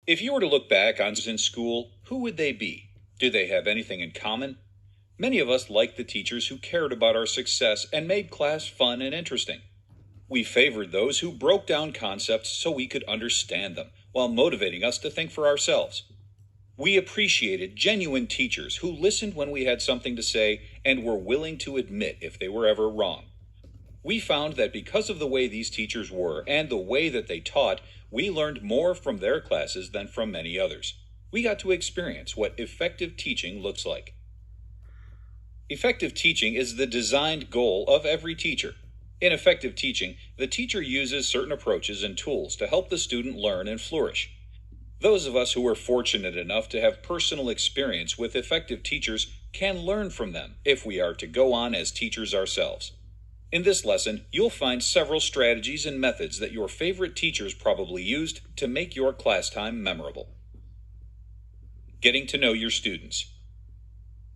If you were to look back on in school, who would they be? Do they have anything in common? Many of us liked the teachers who cared about our success and made class fun and interesting. We favored those who broke down concepts so we could understand them, while motivating us to think for ourselves. We appreciated genuine teachers who listened when we had something to say and were willing to admit if they were ever wrong. We found that because of the way these teachers were and the way that they taught, we learned more from their classes than from many others. We got to experience what effective teaching looks like. Effective teaching is the designed goal of every teacher. In effective teaching, the teacher uses certain approaches and tools to help the student learn and flourish. Those of us who are fortunate enough to have personal experience with effective teachers can learn from them if we are to go on as teachers ourselves. In this lesson, you'll find several strategies and methods that your favorite teachers probably used to make your class time memorable. Getting to know your students.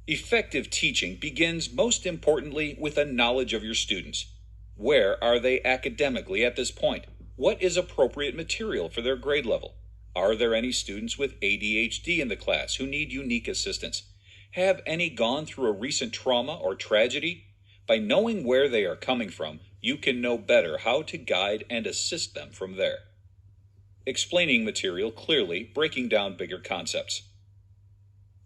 Effective teaching begins most importantly with a knowledge of your students. Where are they academically at this point? What is appropriate material for their grade level? Are there any students with ADHD in the class who need unique assistance? Have any gone through a recent trauma or tragedy? By knowing where they are coming from, you can know better how to guide and assist them from there. Explaining material clearly, breaking down bigger concepts.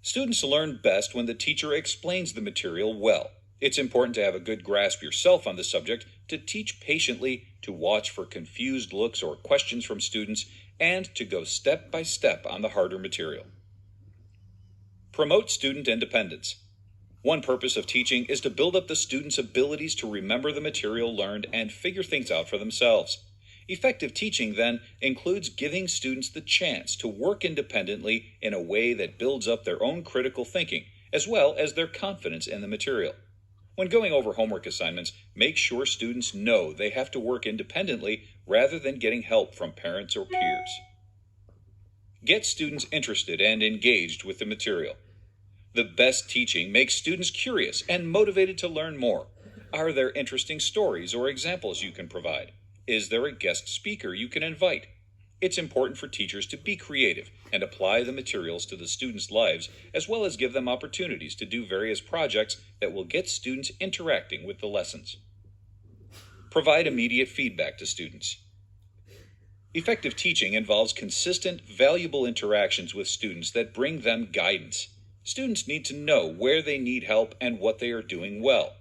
Students learn best when the teacher explains the material well. It's important to have a good grasp yourself on the subject, to teach patiently, to watch for confused looks or questions from students, and to go step by step on the harder material. Promote student independence. One purpose of teaching is to build up the students' abilities to remember the material learned and figure things out for themselves. Effective teaching, then, includes giving students the chance to work independently in a way that builds up their own critical thinking, as well as their confidence in the material. When going over homework assignments, make sure students know they have to work independently rather than getting help from parents or peers. Get students interested and engaged with the material. The best teaching makes students curious and motivated to learn more. Are there interesting stories or examples you can provide? Is there a guest speaker you can invite? It's important for teachers to be creative and apply the materials to the students' lives, as well as give them opportunities to do various projects that will get students interacting with the lessons. Provide immediate feedback to students. Effective teaching involves consistent, valuable interactions with students that bring them guidance. Students need to know where they need help and what they are doing well.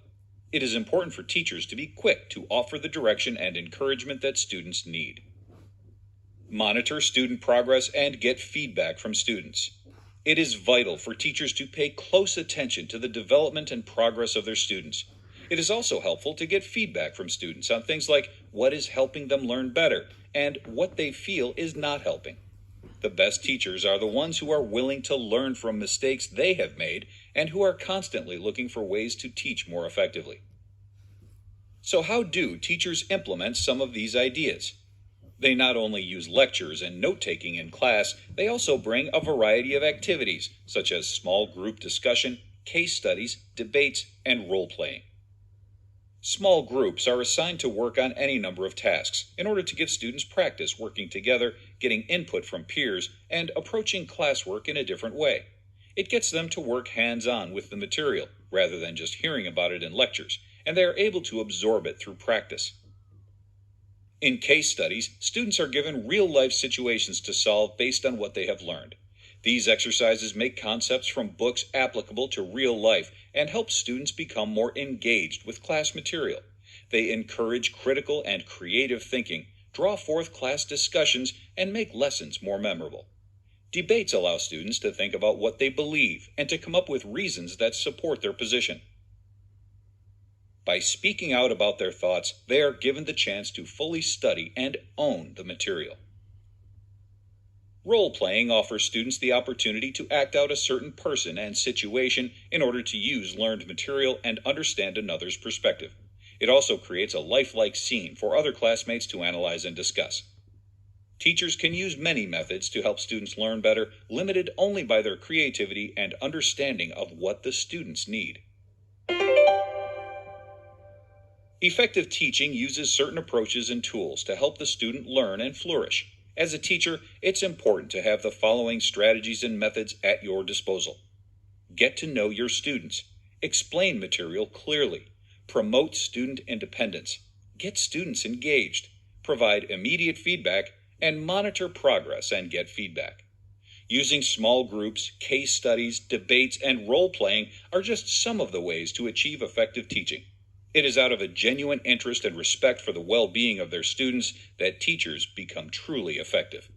It is important for teachers to be quick to offer the direction and encouragement that students need. Monitor student progress and get feedback from students. It is vital for teachers to pay close attention to the development and progress of their students. It is also helpful to get feedback from students on things like what is helping them learn better and what they feel is not helping. The best teachers are the ones who are willing to learn from mistakes they have made and who are constantly looking for ways to teach more effectively. So how do teachers implement some of these ideas? They not only use lectures and note-taking in class, they also bring a variety of activities, such as small group discussion, case studies, debates, and role-playing. Small groups are assigned to work on any number of tasks in order to give students practice working together, getting input from peers, and approaching classwork in a different way. It gets them to work hands-on with the material, rather than just hearing about it in lectures, and they are able to absorb it through practice. In case studies, students are given real-life situations to solve based on what they have learned. These exercises make concepts from books applicable to real life and help students become more engaged with class material. They encourage critical and creative thinking, draw forth class discussions, and make lessons more memorable. Debates allow students to think about what they believe and to come up with reasons that support their position. By speaking out about their thoughts, they are given the chance to fully study and own the material. Role-playing offers students the opportunity to act out a certain person and situation in order to use learned material and understand another's perspective. It also creates a lifelike scene for other classmates to analyze and discuss. Teachers can use many methods to help students learn better, limited only by their creativity and understanding of what the students need. Effective teaching uses certain approaches and tools to help the student learn and flourish. As a teacher, it's important to have the following strategies and methods at your disposal. Get to know your students. Explain material clearly. Promote student independence. Get students engaged. Provide immediate feedback and monitor progress and get feedback. Using small groups, case studies, debates, and role playing are just some of the ways to achieve effective teaching. It is out of a genuine interest and respect for the well being of their students that teachers become truly effective.